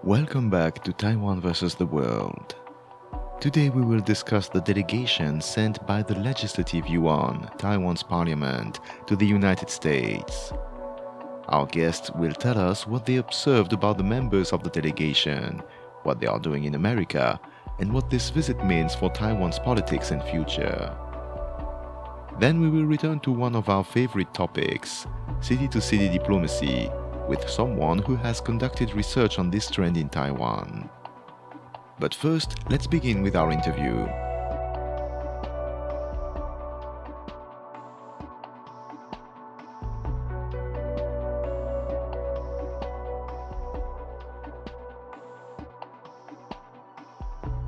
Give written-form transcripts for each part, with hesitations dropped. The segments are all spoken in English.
Welcome back to Taiwan versus the world. Today we will discuss the delegation sent by the Legislative Yuan, Taiwan's parliament, to the United States. Our guests will tell us what they observed about the members of the delegation, what they are doing in America, and what this visit means for Taiwan's politics and future. Then we will return to one of our favorite topics, city-to-city diplomacy, with someone who has conducted research on this trend in Taiwan. But first, let's begin with our interview.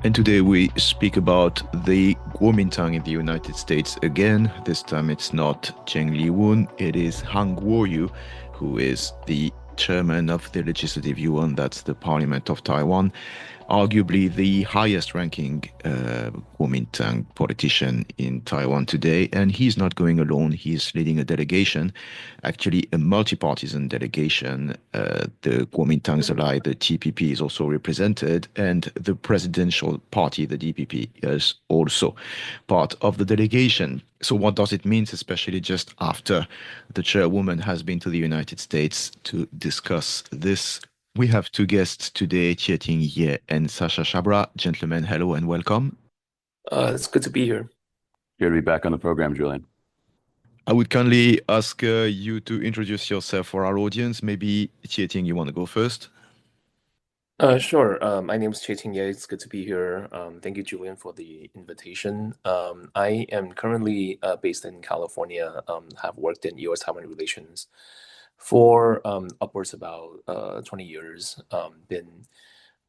And today we speak about the Kuomintang in the United States again. This time it's not Cheng Li-woon, it is Han Kuo-yu, who is the chairman of the Legislative Yuan, that's the Parliament of Taiwan, arguably the highest ranking Kuomintang politician in Taiwan today. And he's not going alone, he's leading a delegation, actually a multi-partisan delegation. The Kuomintang's ally, the TPP, is also represented, and the presidential party, the DPP, is also part of the delegation. So what does it mean, especially just after the chairwoman has been to the United States to discuss this? We have two guests today, Chieh-ting and Sasha Chhabra. Gentlemen, hello and welcome. It's good to be here. Good to be back on the program, Julian. I would kindly ask you to introduce yourself for our audience. Maybe Chieh-ting, you want to go first? Sure. My name is Chieh-ting. It's good to be here. Thank you, Julian, for the invitation. I am currently based in California, have worked in U.S.-Taiwan relations for upwards about 20 years, been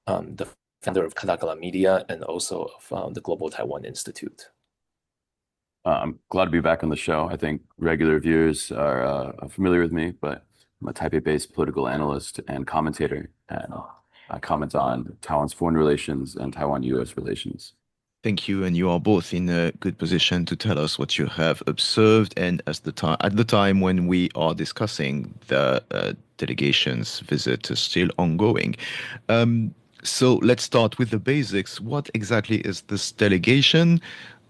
the founder of Katakala Media and also of the Global Taiwan Institute. I'm glad to be back on the show. I think regular viewers are familiar with me, but I'm a Taipei-based political analyst and commentator, and I comment on Taiwan's foreign relations and Taiwan-U.S. relations. Thank you, and you are both in a good position to tell us what you have observed. And at the time when we are discussing the delegation's visit is still ongoing. So let's start with the basics. What exactly is this delegation?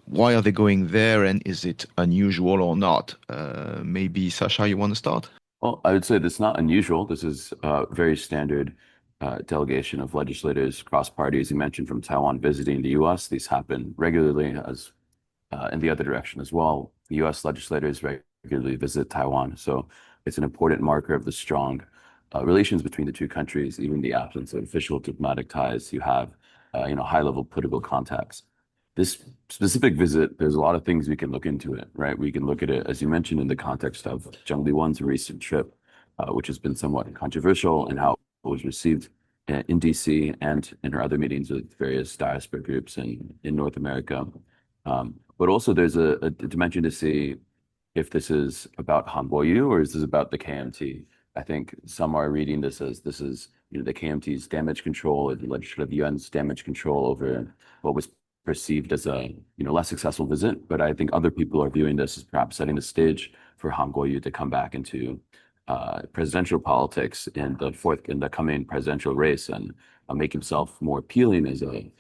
Why are they going there, and is it unusual or not? Maybe Sasha, you want to start? Well, I would say this is not unusual. This is a very standard delegation of legislators across parties. You mentioned from Taiwan visiting the U.S. These happen regularly, as in the other direction as well. The U.S. legislators regularly visit Taiwan, so it's an important marker of the strong relations between the two countries, even the absence of official diplomatic ties. You have, high-level political contacts. This specific visit, there's a lot of things we can look into it, right? We can look at it, as you mentioned, in the context of Zheng Li-wan's recent trip, which has been somewhat controversial, and how it was received in DC and in her other meetings with various diaspora groups in North America. But also there's a dimension to see if this is about Han Kuo-yu or is this about the KMT. I think some are reading this as this is the KMT's damage control or the Legislative Yuan's damage control over what was perceived as a less successful visit. But I think other people are viewing this as perhaps setting the stage for Han Kuo-yu to come back into presidential politics in the coming presidential race and make himself more appealing as a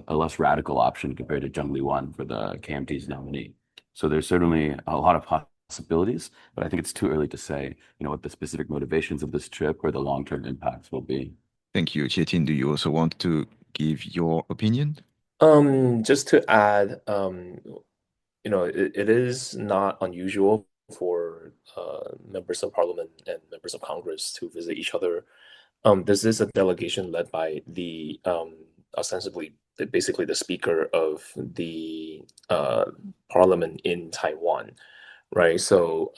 less radical option compared to Zheng Li-wan for the KMT's nominee. So there's certainly a lot of possibilities, but I think it's too early to say, what the specific motivations of this trip or the long-term impacts will be. Thank you. Chieh-ting, do you also want to give your opinion? Just to add, it is not unusual for members of parliament and members of Congress to visit each other. This is a delegation led by the ostensibly basically the speaker of the parliament in Taiwan, right? So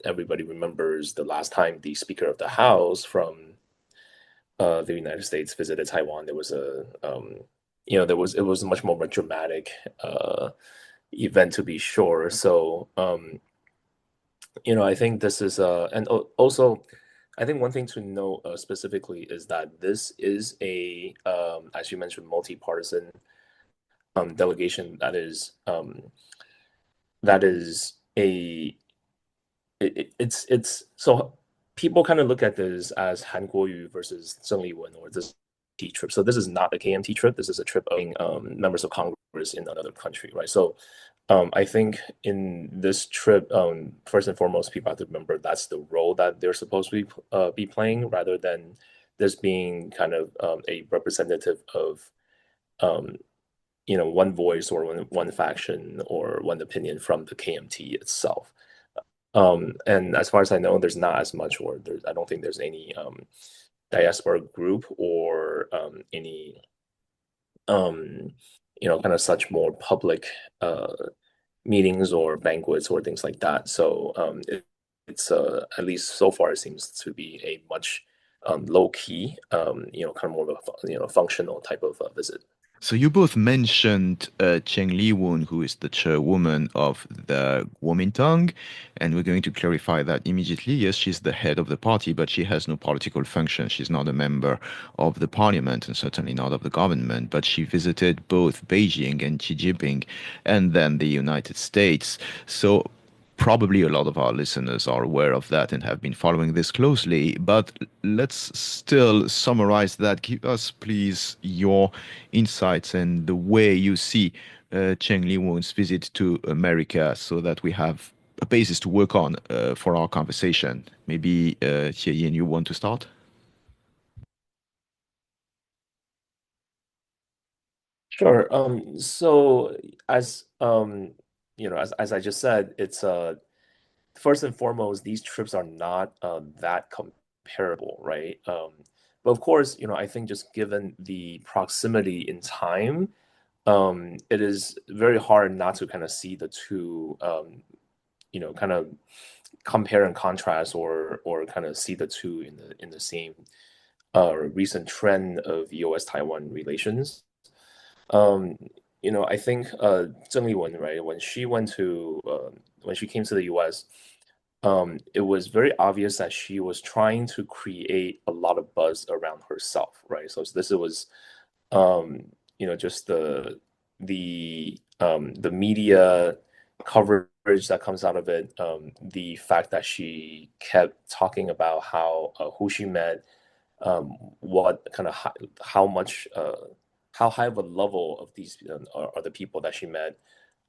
everybody remembers the last time the Speaker of the House from the United States visited Taiwan. There was it was a much more dramatic event, to be sure. So I think this is and also I think one thing to know specifically is that this is as you mentioned, multi-partisan delegation that is it's so people kind of look at this as Han Kuo-yu versus Zheng Liwen or this trip. So this is not a KMT trip. This is a trip of members of Congress in another country, right? So I think in this trip, first and foremost, people have to remember that's the role that they're supposed to be playing, rather than this being kind of a representative of um, one voice or one faction or one opinion from the KMT itself. And as far as I know, there's not as much, or I don't think there's any diaspora group or any kind of such more public meetings or banquets or things like that. So it's at least so far it seems to be a much low key, kind of more of a functional type of visit. So you both mentioned Cheng Li-woon, who is the chairwoman of the Kuomintang, and we're going to clarify that immediately. Yes, she's the head of the party, but she has no political function. She's not a member of the parliament and certainly not of the government, but she visited both Beijing and Xi Jinping and then the United States. So probably a lot of our listeners are aware of that and have been following this closely, but let's still summarize that. Give us, please, your insights and the way you see Cheng Li-woon's visit to America so that we have a basis to work on for our conversation. Maybe, Chieh-ting, you want to start? Sure. So as as I just said, it's first and foremost, these trips are not that comparable, right? But of course, I think just given the proximity in time, it is very hard not to kind of see the two, kind of compare and contrast, or kind of see the two in the same recent trend of U.S. Taiwan relations. Um, I think Zheng Liwen, right, when she came to the U.S., it was very obvious that she was trying to create a lot of buzz around herself, right? So this was, just the media coverage that comes out of it, the fact that she kept talking about how who she met, what kind of how much how high of a level of these are the people that she met,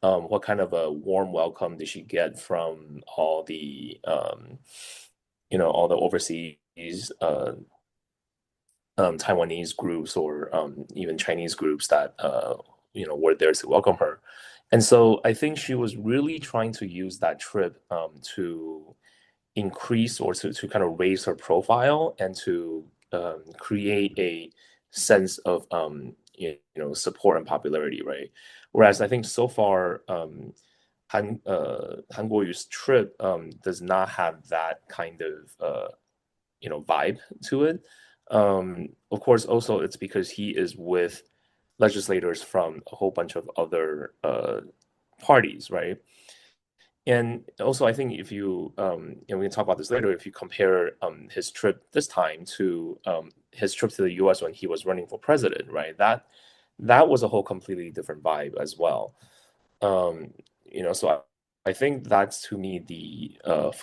what kind of a warm welcome did she get from all the all the overseas Taiwanese groups, or even Chinese groups that were there to welcome her. And so I think she was really trying to use that trip to increase, or to kind of raise her profile, and to create a sense of support and popularity, right? Whereas I think so far, Han Guoyu's trip does not have that kind of vibe to it. Of course, also it's because he is with legislators from a whole bunch of other parties, right? And also, I think if you, and we can talk about this later, if you compare his trip this time to his trip to the U.S. when he was running for president, right? That was a whole completely different vibe as well. So I think that's, to me, the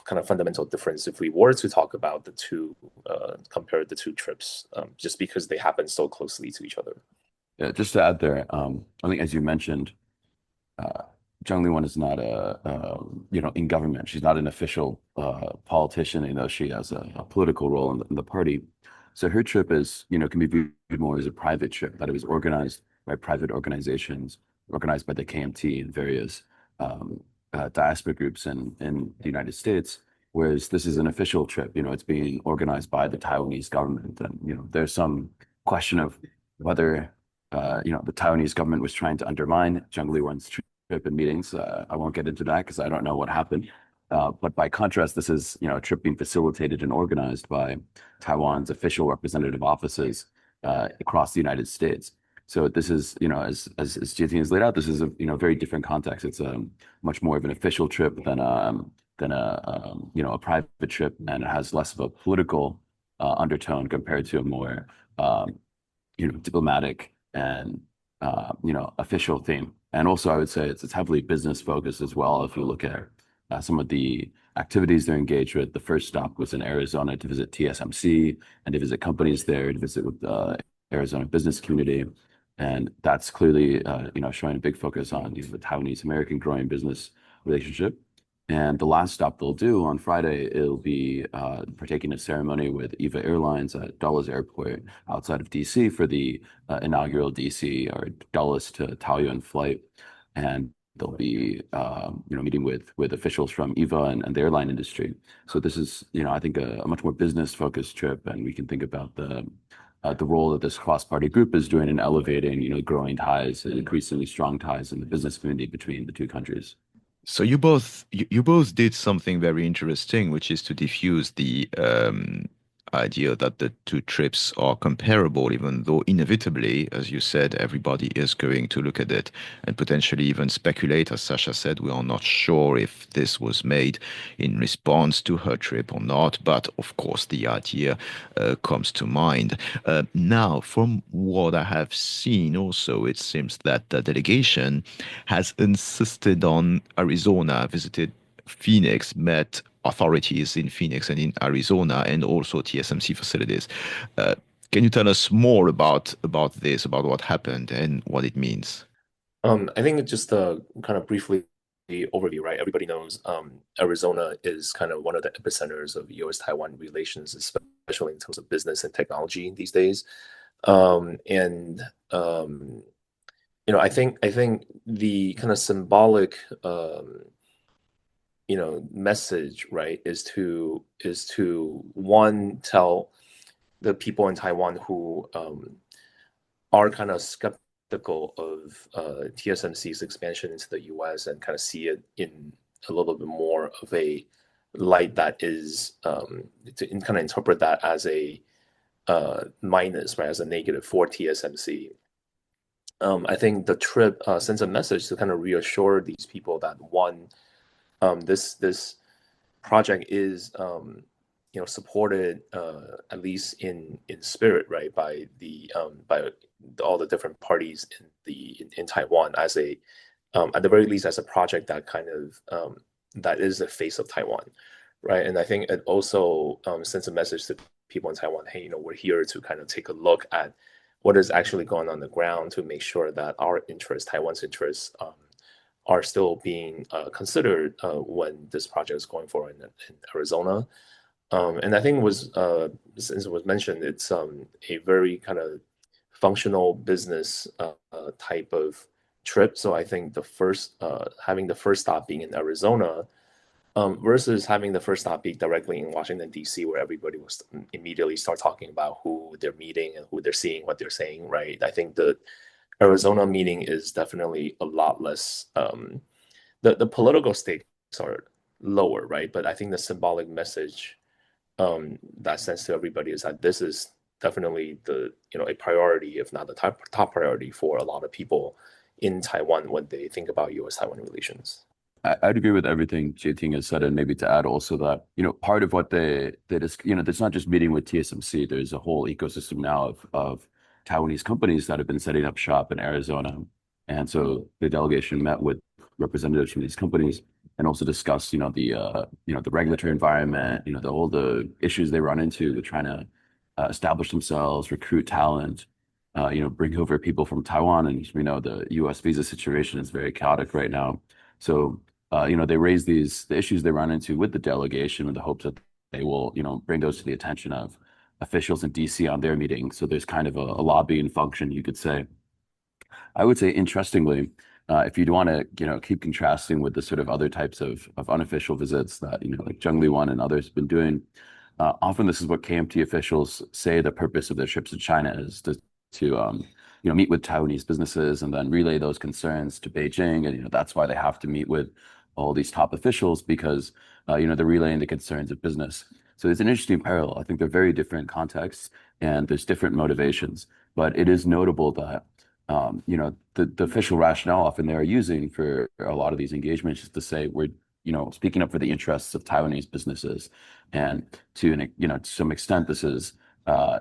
kind of fundamental difference if we were to talk about the two, compare the two trips, just because they happen so closely to each other. Yeah, just to add there, I think as you mentioned, Zhang Liwen is not in government. She's not an official politician. She has a political role in the party. So her trip can be viewed more as a private trip, that it was organized by private organizations, organized by the KMT and various diaspora groups in the United States. Whereas this is an official trip. It's being organized by the Taiwanese government, and there's some question of whether the Taiwanese government was trying to undermine Zhang Liwen's trip and meetings. I won't get into that because I don't know what happened. But by contrast, this is a trip being facilitated and organized by Taiwan's official representative offices across the United States. So this is, as Chieh-ting has laid out, this is a very different context. It's a much more of an official trip than a private trip, and it has less of a political undertone compared to a more diplomatic and official theme. And also, I would say it's heavily business focused as well. If you look at some of the activities they're engaged with. The first stop was in Arizona to visit TSMC and to visit companies there, to visit with the Arizona business community. And that's clearly, showing a big focus on the Taiwanese American growing business relationship. And the last stop they'll do on Friday, it'll be partaking in a ceremony with EVA Airlines at Dulles Airport outside of DC for the inaugural DC or Dulles to Taoyuan flight. And they'll be, meeting with officials from EVA and the airline industry. So this is, I think a much more business-focused trip, and we can think about the role that this cross-party group is doing in elevating, growing ties and increasingly strong ties in the business community between the two countries. So you both did something very interesting, which is to diffuse the idea that the two trips are comparable, even though inevitably, as you said, everybody is going to look at it and potentially even speculate. As Sasha said, we are not sure if this was made in response to her trip or not, but of course the idea comes to mind. Now, from what I have seen, also, it seems that the delegation has insisted on Arizona, visited Phoenix, met authorities in Phoenix and in Arizona, and also TSMC facilities. Uh, can you tell us more about this, about what happened and what it means? I think just kind of briefly overview, right? Everybody knows Arizona is kind of one of the epicenters of U.S.-Taiwan relations, especially in terms of business and technology these days. And I think the kind of symbolic message, right, is to one, tell the people in Taiwan who are kind of skeptical of TSMC's expansion into the US and kind of see it in a little bit more of a light that is to kind of interpret that as a minus, right, as a negative for TSMC. I think the trip sends a message to kind of reassure these people that one, this project is supported at least in spirit, right, by all the different parties in Taiwan as a at the very least as a project that kind of that is the face of Taiwan, right? And I think it also sends a message to people in Taiwan, hey, we're here to kind of take a look at what is actually going on the ground to make sure that our interests, Taiwan's interests, are still being considered when this project is going forward in Arizona. And I think since it was mentioned, it's a very kind of functional business type of trip. So I think having the first stop being in Arizona versus having the first stop be directly in Washington, D.C., where everybody was immediately start talking about who they're meeting and who they're seeing, what they're saying, right? I think the Arizona meeting is definitely a lot less. The political stakes are lower, right? But I think the symbolic message that sends to everybody is that this is definitely a priority, if not the top priority for a lot of people in Taiwan when they think about U.S.-Taiwan relations. I'd agree with everything Chieh-ting has said, and maybe to add also that, part of what they just, there's not just meeting with TSMC, there's a whole ecosystem now of Taiwanese companies that have been setting up shop in Arizona. And so the delegation met with representatives from these companies and also discussed, the regulatory environment, the issues they run into with trying to establish themselves, recruit talent, bring over people from Taiwan. And we know the U.S. visa situation is very chaotic right now. So, they raise the issues they run into with the delegation with the hopes that they will, bring those to the attention of officials in DC on their meetings. So there's kind of a lobbying function, you could say. I would say, interestingly, if you'd want to, keep contrasting with the sort of other types of unofficial visits that, like Zheng Liwan and others have been doing, often this is what KMT officials say the purpose of their trips to China is to meet with Taiwanese businesses and then relay those concerns to Beijing. And, that's why they have to meet with all these top officials because, they're relaying the concerns of business. So it's an interesting parallel. I think they're very different contexts and there's different motivations, but it is notable that, the official rationale often they're using for a lot of these engagements is to say we're, speaking up for the interests of Taiwanese businesses. And to some extent, this is a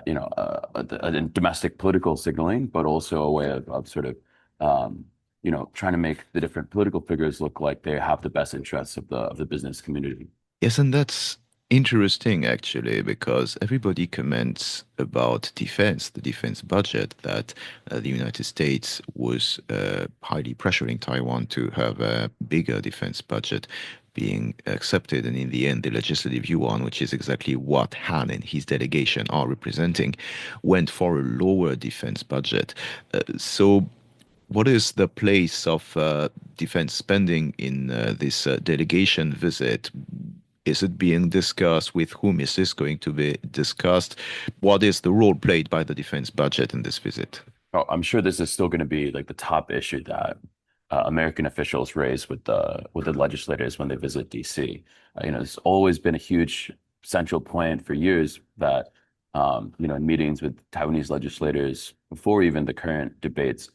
domestic political signaling, but also a way of sort of, trying to make the different political figures look like they have the best interests of the business community. Yes, and that's interesting actually, because everybody comments about defense, the defense budget, that the United States was highly pressuring Taiwan to have a bigger defense budget being accepted. And in the end, the legislative yuan, which is exactly what Han and his delegation are representing, went for a lower defense budget. So what is the place of defense spending in this delegation visit? Is it being discussed? With whom is this going to be discussed? What is the role played by the defense budget in this visit? Oh, I'm sure this is still going to be like the top issue that American officials raise with the legislators when they visit DC. It's always been a huge central point for years that in meetings with Taiwanese legislators before even the current debates,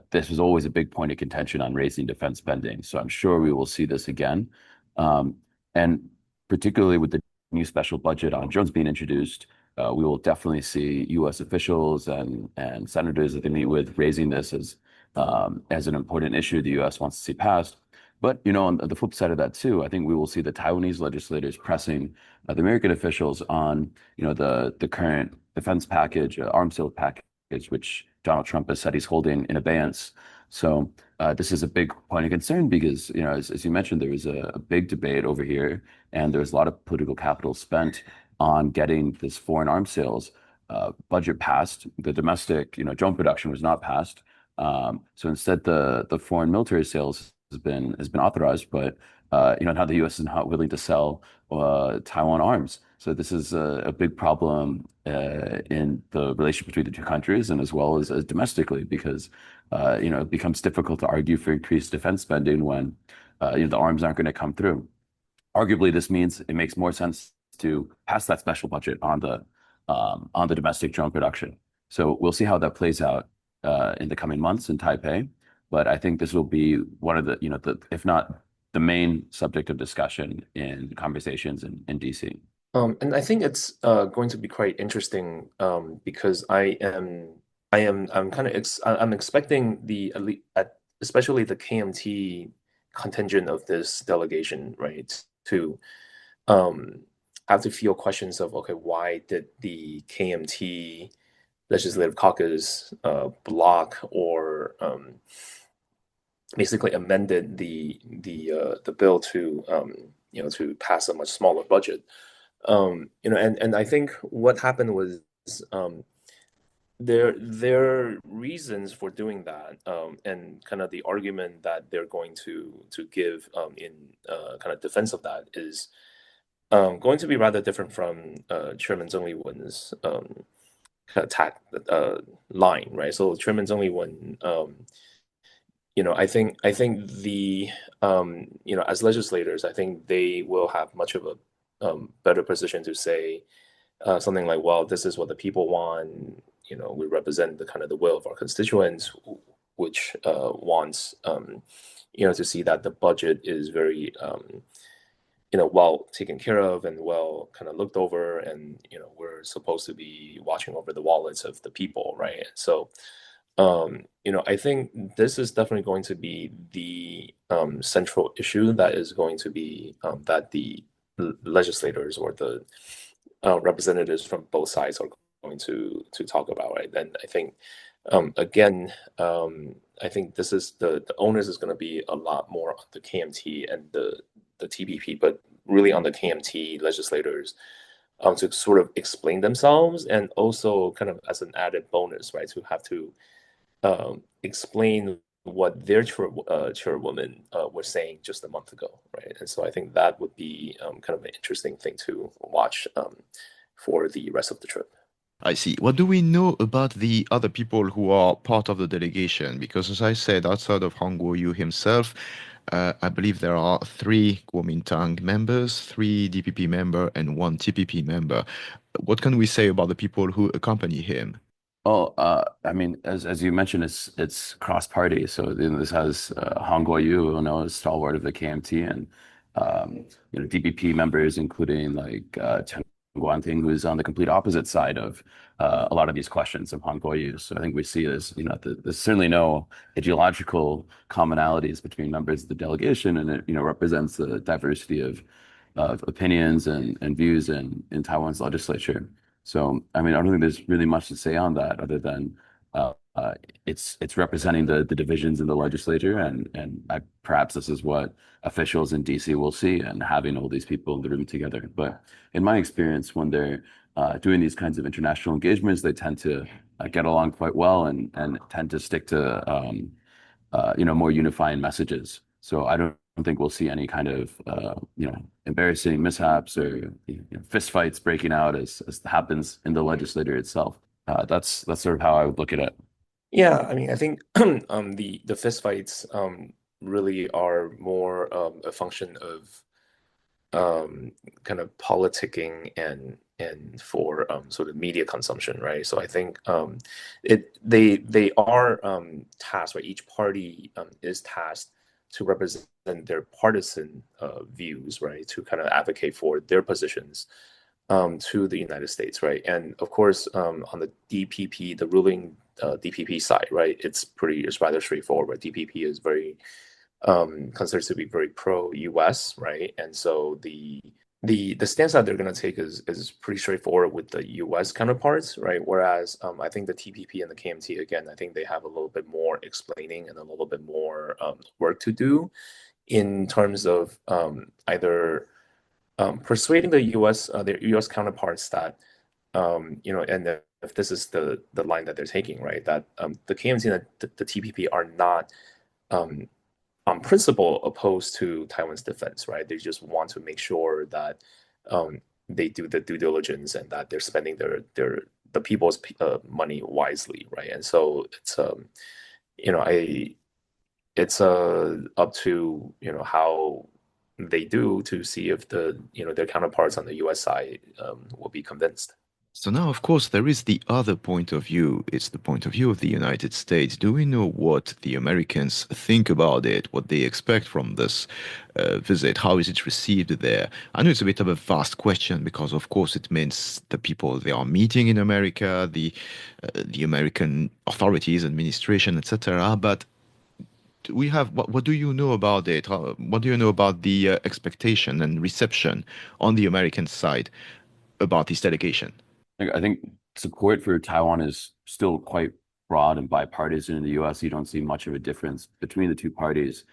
this was always a big point of contention on raising defense spending. So I'm sure we will see this again, um, and particularly with the new special budget on drones being introduced. We will definitely see U.S. officials and senators that they meet with raising this as an important issue the U.S. wants to see passed. But on the flip side of that too, I think we will see the Taiwanese legislators pressing the American officials on the current defense package, arms sales package, which Donald Trump has said he's holding in abeyance. So this is a big point of concern because as you mentioned, there was a big debate over here, and there was a lot of political capital spent on getting this foreign arms sales budget passed. The domestic, drone production was not passed. So instead, the foreign military sales has been authorized, but now the U.S. is not willing to sell Taiwan arms. So this is a big problem in the relationship between the two countries, and as well as domestically, because it becomes difficult to argue for increased defense spending when the arms aren't going to come through. Arguably, this means it makes more sense to pass that special budget on the domestic drone production. So we'll see how that plays out in the coming months in Taipei. But I think this will be one of if not the main subject of discussion in conversations in DC. And I think it's going to be quite interesting because I'm kind of I'm expecting especially the KMT contingent of this delegation, right, to um, have to feel questions of, okay, why did the KMT Legislative Caucus block or basically amended the bill to to pass a much smaller budget. And I think what happened was um, their reasons for doing that, and kind of the argument that they're going to give in kind of defense of that is going to be rather different from Chairman Zheng Liwen's kind of line, right? So Chairman Zheng Liwen, I think the as legislators, I think they will have much of a better position to say something like, well, this is what the people want. We represent the kind of the will of our constituents, which wants to see that the budget is very well taken care of and well kind of looked over, and we're supposed to be watching over the wallets of the people, right? So I think this is definitely going to be the central issue that is going to be that the legislators or the representatives from both sides are going to talk about, right? Then I think again, I think this is the onus is going to be a lot more on the KMT and the TPP, but really on the KMT legislators to sort of explain themselves, and also kind of as an added bonus, right, to have to explain what their chairwoman was saying just a month ago, right? And so I think that would be kind of an interesting thing to watch for the rest of the trip. I see. What do we know about the other people who are part of the delegation? Because, as I said, outside of Han Guoyu himself, I believe there are three Kuomintang members, three DPP member, and one TPP member. What can we say about the people who accompany him? Oh, I mean, as you mentioned, it's cross-party. So this has Han Guoyu, as stalwart of the KMT, and DPP members, including like Chen Guanting, who's on the complete opposite side of a lot of these questions of Han Guoyu. So I think we see this, there's certainly no ideological commonalities between members of the delegation, and it represents the diversity of of opinions and views in Taiwan's legislature. So, I mean, I don't think there's really much to say on that other than uh, uh, it's representing the divisions in the legislature, and perhaps this is what officials in DC will see, and having all these people in the room together. But in my experience, when they're doing these kinds of international engagements, they tend to get along quite well and tend to stick to more unifying messages. So I don't think we'll see any kind of embarrassing mishaps or fist fights breaking out as happens in the legislature itself. That's sort of how I would look at it. Yeah, I mean, I think the fist fights really are more a function of kind of politicking and for sort of media consumption, right? So I think they are tasked, right? Each party is tasked to represent their partisan views, right? To kind of advocate for their positions to the United States, right? And of course, on the DPP, the ruling DPP side, right? It's rather straightforward. Right? DPP is very considered to be very pro-US, right? And so the stance that they're going to take is pretty straightforward with the US counterparts, right? Whereas I think the TPP and the KMT, again, I think they have a little bit more explaining and a little bit more work to do in terms of either persuading their US counterparts that and if this is the line that they're taking, right, that the KMT and the TPP are not um, on principle opposed to Taiwan's defense, right? They just want to make sure that they do the due diligence and that they're spending the people's money wisely, right? And so you know, I it's up to how they do to see if their counterparts on the U.S. side will be convinced. So now, of course, there is the other point of view. It's the point of view of the United States. Do we know what the Americans think about it, what they expect from this visit? How is it received there? I know it's a bit of a vast question because, of course, it means the people they are meeting in America, the American authorities, administration, etc. But we have what do you know about it? What do you know about the expectation and reception on the American side about this delegation? I think support for Taiwan is still quite broad and bipartisan in the U.S. You don't see much of a difference between the two parties,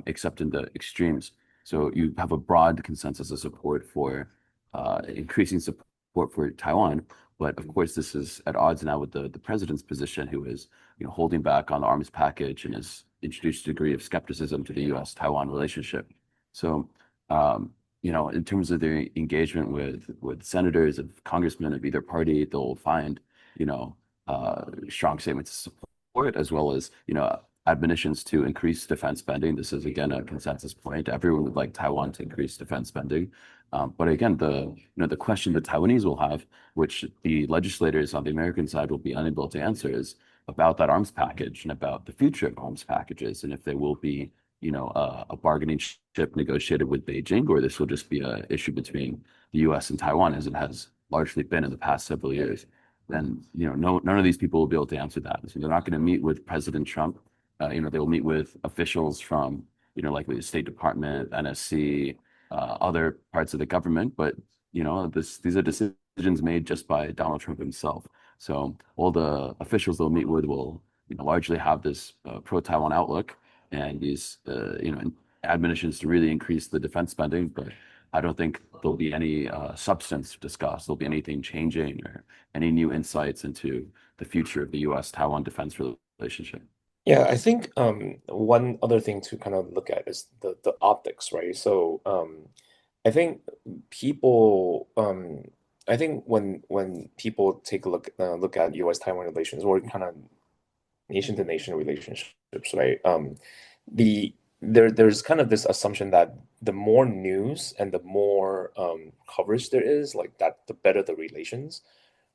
except in the extremes. So you have a broad consensus of support for increasing support for Taiwan. But of course, this is at odds now with the president's position, who is holding back on the arms package and has introduced a degree of skepticism to the U.S.-Taiwan relationship. So in terms of their engagement with senators and congressmen of either party, they'll find, strong statements of support as well as, admonitions to increase defense spending. This is again a consensus point. Everyone would like Taiwan to increase defense spending. But again, the question the Taiwanese will have, which the legislators on the American side will be unable to answer, is about that arms package and about the future of arms packages, and if there will be a bargaining chip negotiated with Beijing, or this will just be an issue between the U.S. and Taiwan, as it has largely been in the past several years. Then, none of these people will be able to answer that. So they're not going to meet with President Trump. They will meet with officials from, likely the State Department, NSC, other parts of the government. But, these are decisions made just by Donald Trump himself. So all the officials they'll meet with will, largely have this pro-Taiwan outlook and these admonitions to really increase the defense spending, but I don't think there'll be any substance discussed. There'll be anything changing or any new insights into the future of the U.S.-Taiwan defense relationship. Yeah, I think one other thing to kind of look at is the optics, right? So I think people I think when people take a look at U.S.-Taiwan relations or kind of nation to nation relationships, right? There's kind of this assumption that the more news and the more coverage there is, like that, the better the relations,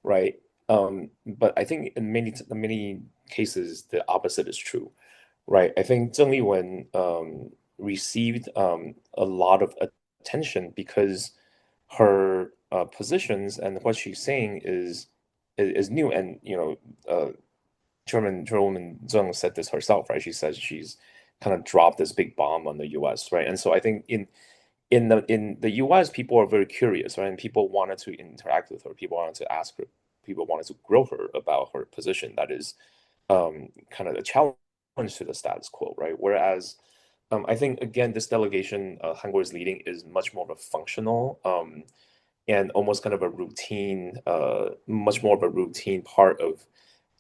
right? But I think in many cases the opposite is true, right? I think Zheng Liwen received a lot of attention because her positions and what she's saying is new, and Chairwoman Zheng said this herself, right? She says she's kind of dropped this big bomb on the U.S., right? And so I think in the US, people are very curious, right? And people wanted to interact with her. People wanted to ask her. People wanted to grill her about her position. That is kind of a challenge to the status quo, right? Whereas I think again, this delegation Hangul is leading is much more of a functional and almost kind of a routine, much more of a routine part of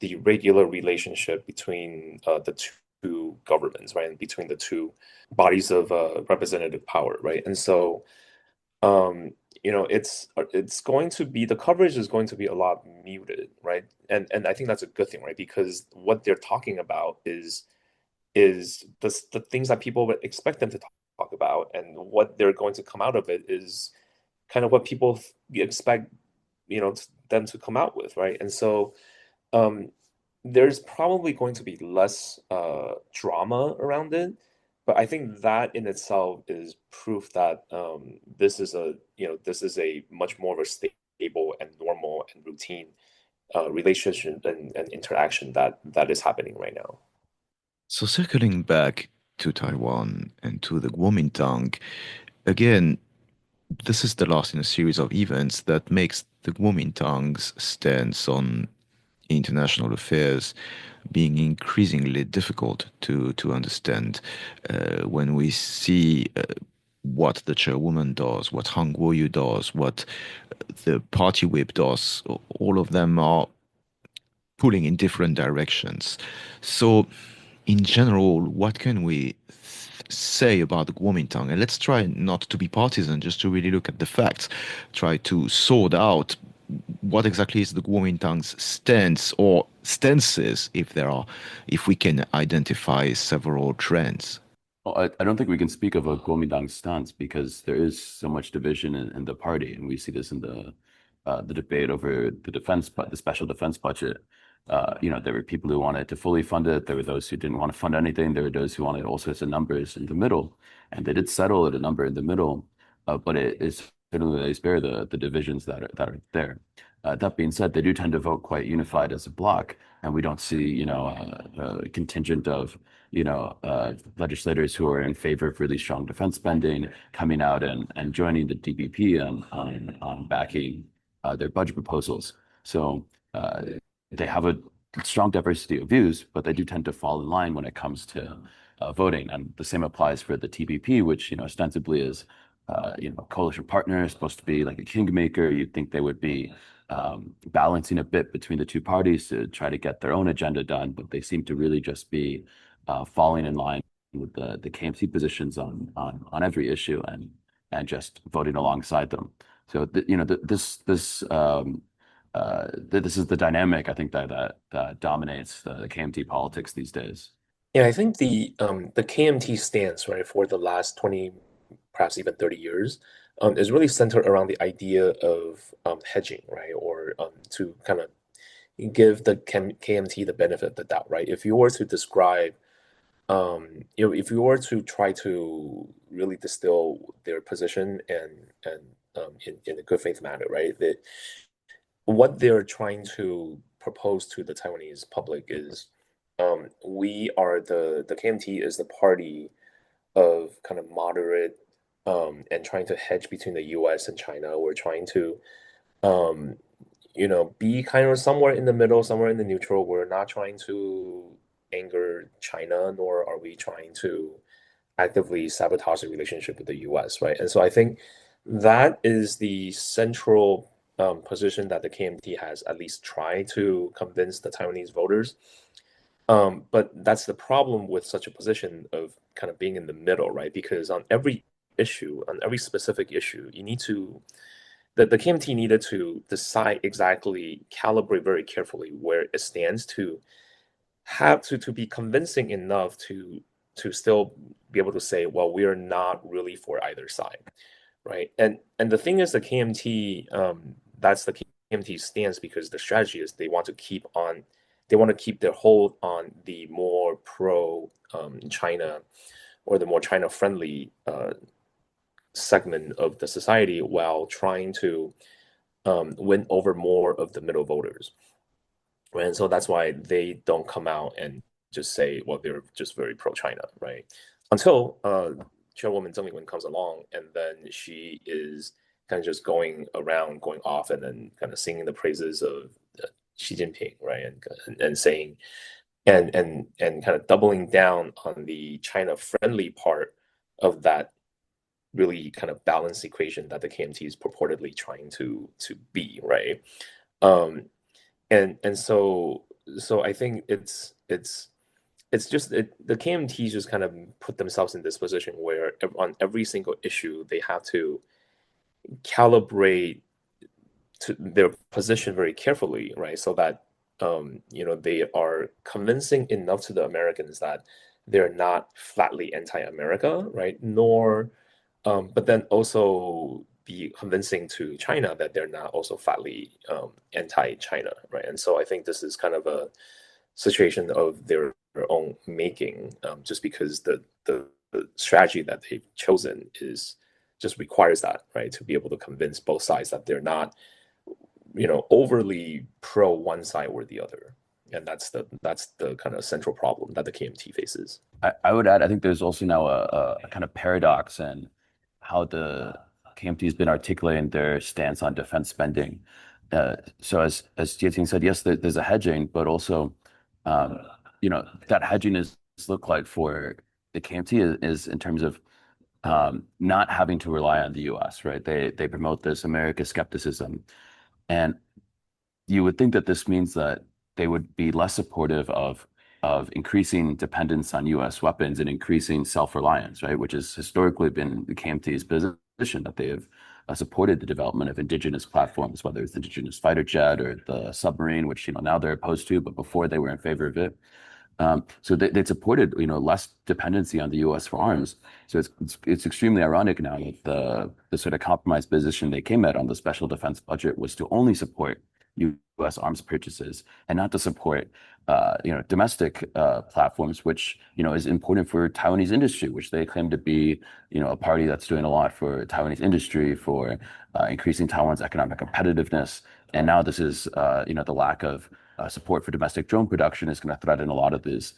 the regular relationship between the two governments, right, and between the two bodies of representative power, right? And so, um, it's going to be the coverage is going to be a lot muted, right? And I think that's a good thing, right? Because what they're talking about is the things that people would expect them to talk about, and what they're going to come out of it is kind of what people expect, them to come out with, right? And so um, there's probably going to be less drama around it, but I think that in itself is proof that this is a much more of a stable and normal and routine relationship and interaction that is happening right now. So circling back to Taiwan and to the Kuomintang, again, this is the last in a series of events that makes the Kuomintang's stance on international affairs being increasingly difficult to understand when we see what the chairwoman does, what Han Kuo-yu does, what the party whip does. All of them are pulling in different directions. So, in general, what can we say about the Kuomintang? And let's try not to be partisan, just to really look at the facts, try to sort out what exactly is the Kuomintang's stance or stances, if there are, if we can identify several trends. Well, I don't think we can speak of a Kuomintang stance because there is so much division in the party, and we see this in the debate over the special defense budget. There were people who wanted to fully fund it. There were those who didn't want to fund anything. There were those who wanted all sorts of numbers in the middle, and they did settle at a number in the middle. But it is certainly they spare the divisions that are there. That being said, they do tend to vote quite unified as a bloc, and we don't see, a contingent of legislators who are in favor of really strong defense spending coming out and joining the DPP on backing their budget proposals. So they have a strong diversity of views, but they do tend to fall in line when it comes to voting. And the same applies for the TPP, which ostensibly is coalition partner, supposed to be like a kingmaker. You'd think they would be balancing a bit between the two parties to try to get their own agenda done, but they seem to really just be falling in line with the KMT positions on every issue and just voting alongside them. So this is the dynamic I think that dominates the KMT politics these days. Yeah, I think the KMT stance, right, for the last 20, perhaps even 30 years, is really centered around the idea of hedging, right, or to kind of give the KMT the benefit of the doubt, right? If you were to describe, if you were to try to really distill their position and in a good faith manner, right, that what they're trying to propose to the Taiwanese public is we are the KMT is the party of kind of moderate and trying to hedge between the US and China. We're trying to um, be kind of somewhere in the middle, somewhere in the neutral. We're not trying to anger China, nor are we trying to actively sabotage the relationship with the US, right? And so I think that is the central position that the KMT has at least tried to convince the Taiwanese voters. But that's the problem with such a position of kind of being in the middle, right? Because on every issue, on every specific issue, you need to the KMT needed to decide exactly, calibrate very carefully where it stands to have to be convincing enough to still be able to say, well, we are not really for either side, right? And the thing is, the KMT, that's the KMT stance because the strategy is they want to keep their hold on the more pro China or the more China friendly segment of the society while trying to win over more of the middle voters. Right? And so that's why they don't come out and just say, well, they're just very pro China, right? Until Chairwoman Zheng Liwen comes along, and then she is kind of just going around, going off, and then kind of singing the praises of Xi Jinping, right, and saying and kind of doubling down on the China friendly part of that really kind of balanced equation that the KMT is purportedly trying to be, right? Um, and so I think it's just the KMT just kind of put themselves in this position where on every single issue they have to calibrate to their position very carefully, right? So that they are convincing enough to the Americans that they're not flatly anti-America, right? Nor, but then also be convincing to China that they're not also flatly anti-China, right? And so I think this is kind of a situation of their own making, just because the strategy that they've chosen is just requires that, right, to be able to convince both sides that they're not overly pro one side or the other. And that's the kind of central problem that the KMT faces. I would add, I think there's also now a kind of paradox in how the KMT has been articulating their stance on defense spending. So as Chieh-ting said, yes, there's a hedging, but also, that hedging is look like for the KMT is in terms of not having to rely on the U.S., right? They promote this America skepticism. And you would think that this means that they would be less supportive of increasing dependence on U.S. weapons and increasing self-reliance, right? Which has historically been the KMT's position, that they have supported the development of indigenous platforms, whether it's the indigenous fighter jet or the submarine, which now they're opposed to, but before they were in favor of it. So they supported less dependency on the U.S. for arms. So it's extremely ironic now that the sort of compromise position they came at on the special defense budget was to only support U.S. arms purchases and not to support domestic platforms, which is important for Taiwanese industry, which they claim to be a party that's doing a lot for Taiwanese industry, for increasing Taiwan's economic competitiveness. And now this is the lack of support for domestic drone production is going to threaten a lot of this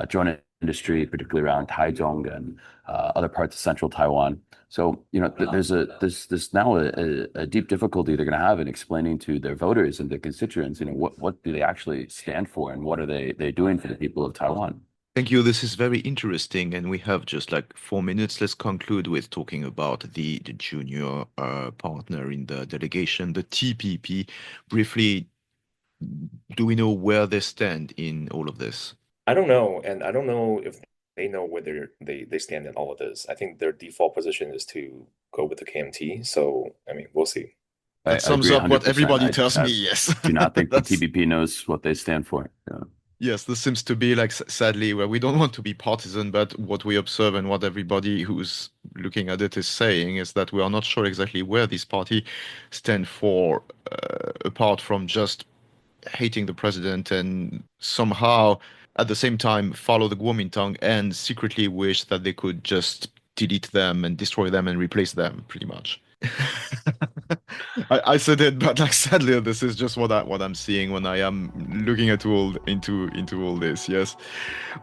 drone industry, particularly around Taichung and other parts of central Taiwan. So, there's now a deep difficulty they're going to have in explaining to their voters and their constituents, what do they actually stand for and what are they doing for the people of Taiwan? Thank you. This is very interesting, and we have just like 4 minutes. Let's conclude with talking about the junior partner in the delegation, the TPP. Briefly, do we know where they stand in all of this? I don't know, and I don't know if they know where they stand in all of this. I think their default position is to go with the KMT. So, I mean, we'll see. That sums agree up what 100%. everybody tells me, yes. Do not think the TPP knows what they stand for. Yeah. Yes, this seems to be like, sadly, where we don't want to be partisan, but what we observe and what everybody who's looking at it is saying is that we are not sure exactly where this party stand for, apart from just hating the president and somehow at the same time follow the Kuomintang and secretly wish that they could just delete them and destroy them and replace them, pretty much. I said it, but like sadly, this is just what I'm seeing when I am looking at into all this. Yes.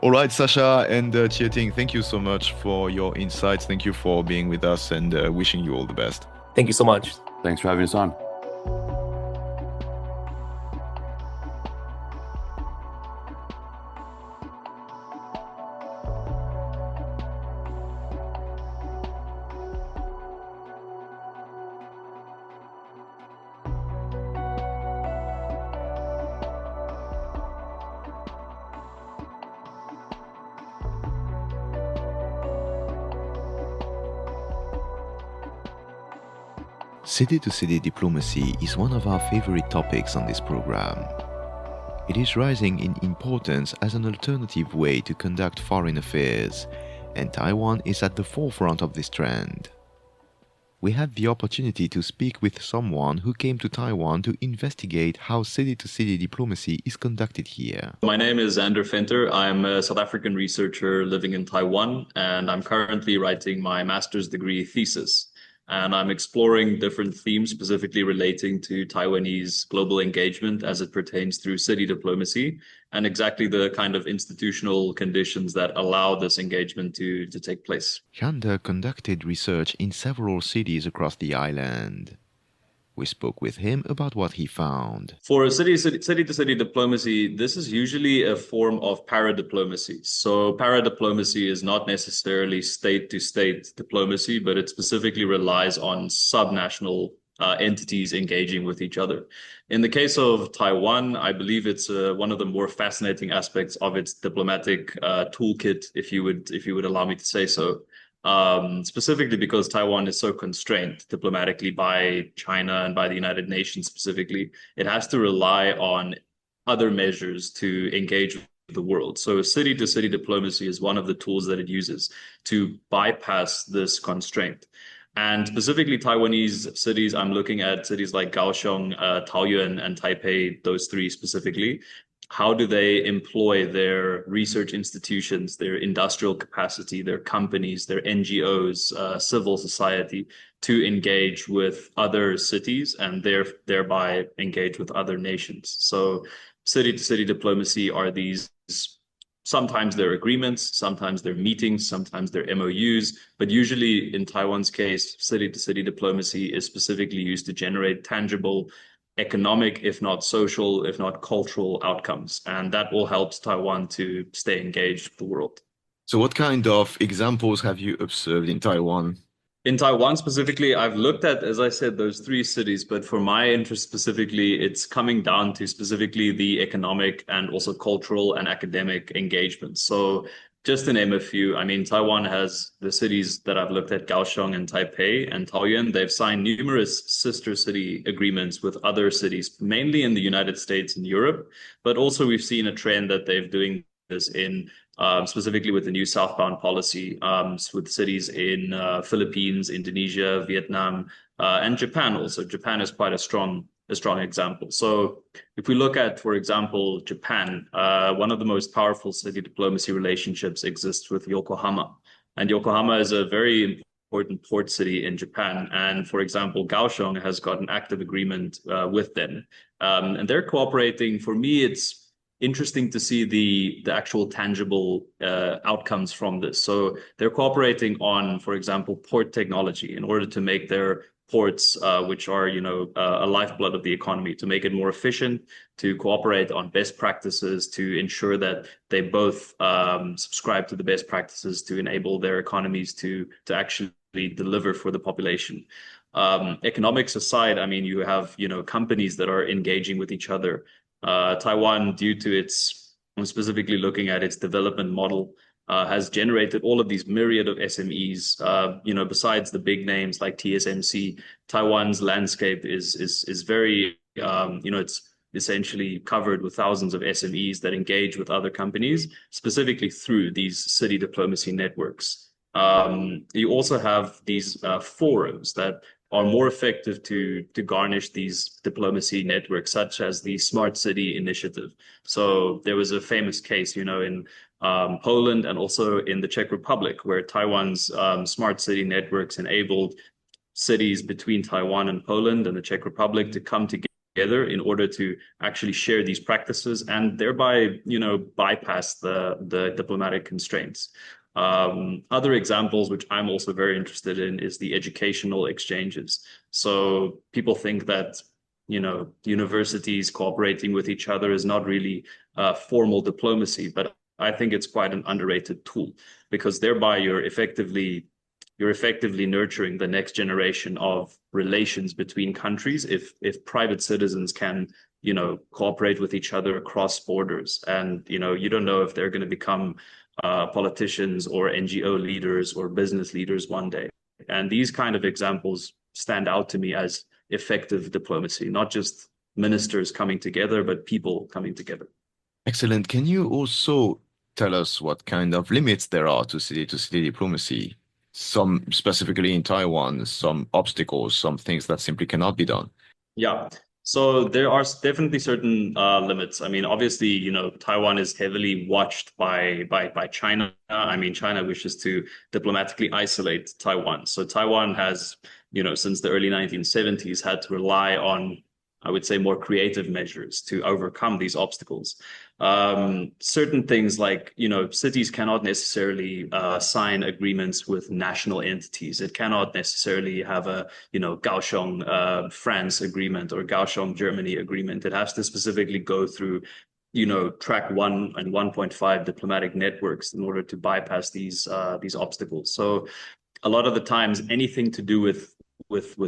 All right, Sasha and Chieh-ting, thank you so much for your insights. Thank you for being with us and wishing you all the best. Thank you so much. Thanks for having us on. City-to-city diplomacy is one of our favorite topics on this program. It is rising in importance as an alternative way to conduct foreign affairs, and Taiwan is at the forefront of this trend. We had the opportunity to speak with someone who came to Taiwan to investigate how city-to-city diplomacy is conducted here. My name is Xander Venter. I'm a South African researcher living in Taiwan, and I'm currently writing my master's degree thesis And I'm exploring different themes specifically relating to Taiwanese global engagement as it pertains through city diplomacy and exactly the kind of institutional conditions that allow this engagement to take place. Xander conducted research in several cities across the island. We spoke with him about what he found. For city-to-city diplomacy, this is usually a form of para-diplomacy. So para-diplomacy is not necessarily state-to-state diplomacy, but it specifically relies on subnational entities engaging with each other. In the case of Taiwan, I believe it's one of the more fascinating aspects of its diplomatic toolkit, if you would allow me to say so. Specifically because Taiwan is so constrained diplomatically by China and by the United Nations specifically, it has to rely on other measures to engage with the world. So city-to-city diplomacy is one of the tools that it uses to bypass this constraint. And specifically Taiwanese cities, I'm looking at cities like Kaohsiung, Taoyuan, and Taipei, those three specifically. How do they employ their research institutions, their industrial capacity, their companies, their NGOs, civil society to engage with other cities and thereby engage with other nations? So city-to-city diplomacy are these, sometimes they're agreements, sometimes they're meetings, sometimes they're MOUs, but usually in Taiwan's case, city-to-city diplomacy is specifically used to generate tangible economic, if not social, if not cultural outcomes. And that all helps Taiwan to stay engaged with the world. So what kind of examples have you observed in Taiwan? In Taiwan specifically, I've looked at, as I said, those three cities, but for my interest specifically, it's coming down to specifically the economic and also cultural and academic engagement. So just to name a few, I mean, Taiwan has the cities that I've looked at, Kaohsiung and Taipei and Taoyuan. They've signed numerous sister city agreements with other cities, mainly in the United States and Europe, but also we've seen a trend that they're doing this in specifically with the new southbound policy with cities in Philippines, Indonesia, Vietnam, and Japan also. Japan is quite a strong example. So if we look at, for example, Japan, one of the most powerful city diplomacy relationships exists with Yokohama. And Yokohama is a very important port city in Japan. And for example, Kaohsiung has got an active agreement with them. And they're cooperating. For me, it's interesting to see the actual tangible outcomes from this. So they're cooperating on, for example, port technology in order to make their ports, which are, a lifeblood of the economy, to make it more efficient, to cooperate on best practices, to ensure that they both subscribe to the best practices to enable their economies to actually deliver for the population. Economics aside, I mean, you have, companies that are engaging with each other. Taiwan, due to its, I'm specifically looking at its development model, has generated all of these myriad of SMEs. Besides the big names like TSMC, Taiwan's landscape is very, it's essentially covered with thousands of SMEs that engage with other companies, specifically through these city diplomacy networks. You also have these forums that are more effective to garnish these diplomacy networks, such as the Smart City Initiative. So there was a famous case, in Poland and also in the Czech Republic, where Taiwan's smart city networks enabled cities between Taiwan and Poland and the Czech Republic to come together in order to actually share these practices and thereby, bypass the diplomatic constraints. Other examples, which I'm also very interested in, is the educational exchanges. So people think that, universities cooperating with each other is not really formal diplomacy, but I think it's quite an underrated tool because thereby you're effectively nurturing the next generation of relations between countries if private citizens can, cooperate with each other across borders. And, you don't know if they're going to become politicians or NGO leaders or business leaders one day. And these kind of examples stand out to me as effective diplomacy, not just ministers coming together, but people coming together. Excellent. Can you also tell us what kind of limits there are to city diplomacy? Some specifically in Taiwan, some obstacles, some things that simply cannot be done. Yeah. So there are definitely certain limits. I mean, obviously, Taiwan is heavily watched by China. I mean, China wishes to diplomatically isolate Taiwan. So Taiwan has, since the early 1970s, had to rely on, I would say, more creative measures to overcome these obstacles. Certain things like, cities cannot necessarily sign agreements with national entities. It cannot necessarily have a, Kaohsiung, France agreement or Kaohsiung, Germany agreement. It has to specifically go through, track 1 and 1.5 diplomatic networks in order to bypass these obstacles. So a lot of the times, anything to do with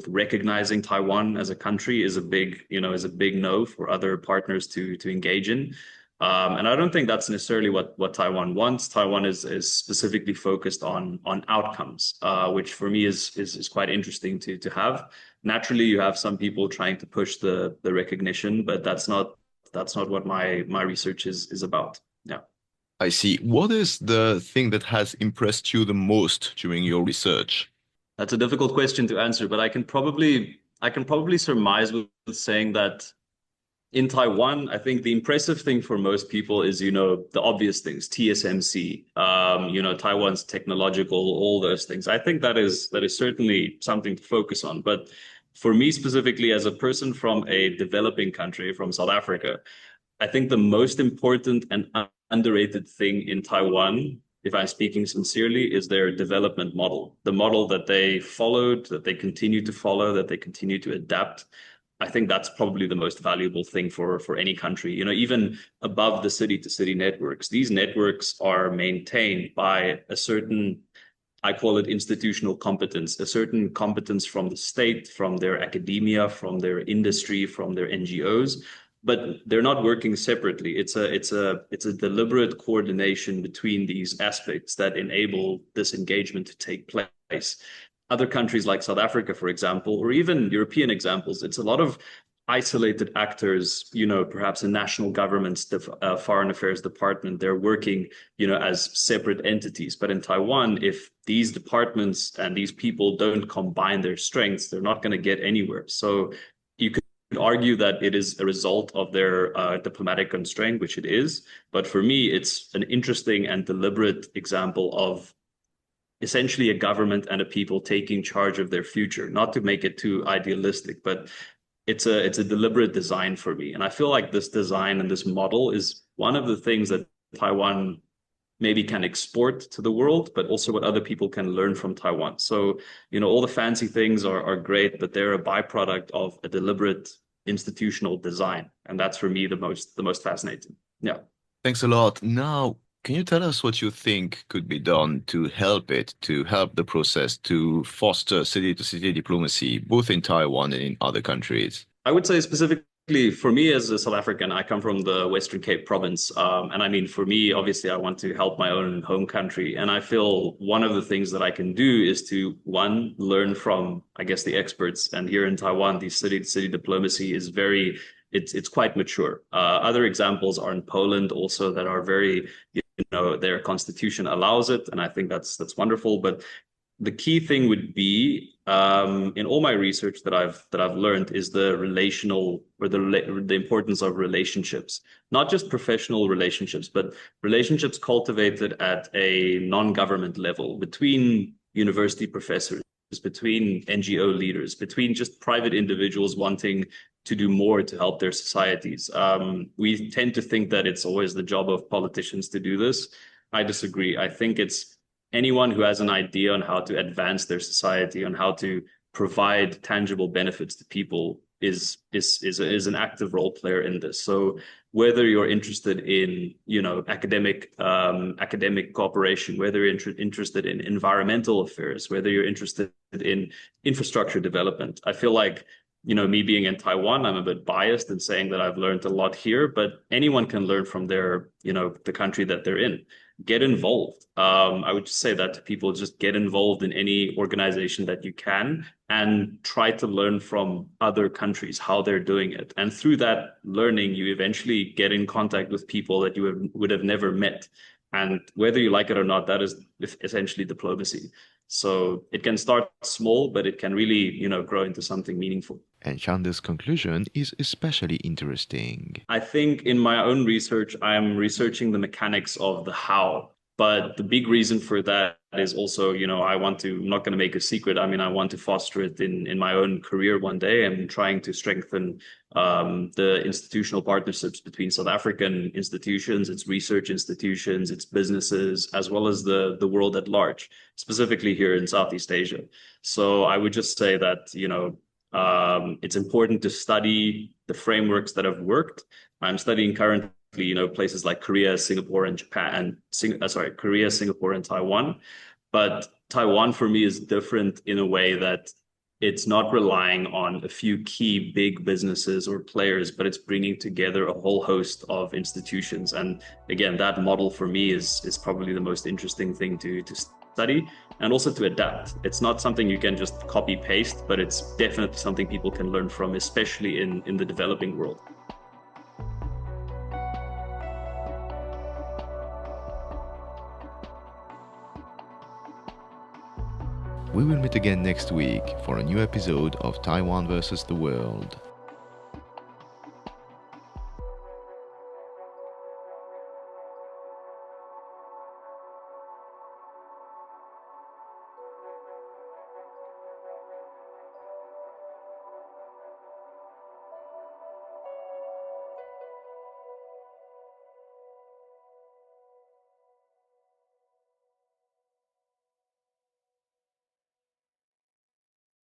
recognizing Taiwan as a country is a big no for other partners to engage in. And I don't think that's necessarily what Taiwan wants. Taiwan is specifically focused on outcomes, which for me is quite interesting to have. Naturally, you have some people trying to push the recognition, but that's not what my research is about. Yeah. I see. What is the thing that has impressed you the most during your research? That's a difficult question to answer, but I can probably surmise with saying that in Taiwan, I think the impressive thing for most people is, the obvious things, TSMC, Taiwan's technological, all those things. I think that is certainly something to focus on. But for me specifically, as a person from a developing country, from South Africa, I think the most important and underrated thing in Taiwan, if I'm speaking sincerely, is their development model. The model that they followed, that they continue to follow, that they continue to adapt. I think that's probably the most valuable thing for any country. Even above the city-to-city networks, these networks are maintained by a certain, I call it institutional competence, a certain competence from the state, from their academia, from their industry, from their NGOs, but they're not working separately. It's a deliberate coordination between these aspects that enable this engagement to take place. Other countries like South Africa, for example, or even European examples, it's a lot of isolated actors, perhaps in national governments, the foreign affairs department, they're working, as separate entities. But in Taiwan, if these departments and these people don't combine their strengths, they're not going to get anywhere. So you could argue that it is a result of their diplomatic constraint, which it is. But for me, it's an interesting and deliberate example of essentially a government and a people taking charge of their future, not to make it too idealistic, but it's a deliberate design for me. And I feel like this design and this model is one of the things that Taiwan maybe can export to the world, but also what other people can learn from Taiwan. So, all the fancy things are great, but they're a byproduct of a deliberate institutional design. And that's for me the most fascinating. Yeah. Thanks a lot. Now, can you tell us what you think could be done to help the process to foster city-to-city diplomacy, both in Taiwan and in other countries? I would say specifically for me as a South African, I come from the Western Cape province. And I mean, for me, obviously, I want to help my own home country. And I feel one of the things that I can do is to, one, learn from, I guess, the experts. And here in Taiwan, the city-to-city diplomacy is it's quite mature. Other examples are in Poland also that are very, their constitution allows it. And I think that's wonderful. But the key thing would be in all my research that I've learned is the relational or the importance of relationships, not just professional relationships, but relationships cultivated at a non-government level between university professors, between NGO leaders, between just private individuals wanting to do more to help their societies. We tend to think that it's always the job of politicians to do this. I disagree. I think it's anyone who has an idea on how to advance their society, on how to provide tangible benefits to people is an active role player in this. So whether you're interested in, academic cooperation, whether you're interested in environmental affairs, whether you're interested in infrastructure development, I feel like, me being in Taiwan, I'm a bit biased in saying that I've learned a lot here, but anyone can learn from their, the country that they're in. Get involved. I would just say that to people, just get involved in any organization that you can and try to learn from other countries, how they're doing it. And through that learning, you eventually get in contact with people that you would have never met. And whether you like it or not, that is essentially diplomacy. So it can start small, but it can really, grow into something meaningful. And Xander's conclusion is especially interesting. I think in my own research, I'm researching the mechanics of the how. But the big reason for that is also, I'm not going to make a secret. I mean, I want to foster it in my own career one day. I'm trying to strengthen the institutional partnerships between South African institutions, its research institutions, its businesses, as well as the world at large, specifically here in Southeast Asia. So I would just say that, it's important to study the frameworks that have worked. I'm studying currently, places like Korea, Singapore, and Japan, Korea, Singapore, and Taiwan. But Taiwan for me is different in a way that it's not relying on a few key big businesses or players, but it's bringing together a whole host of institutions. And again, that model for me is probably the most interesting thing to study and also to adapt. It's not something you can just copy paste, but it's definitely something people can learn from, especially in the developing world. We will meet again next week for a new episode of Taiwan versus the World.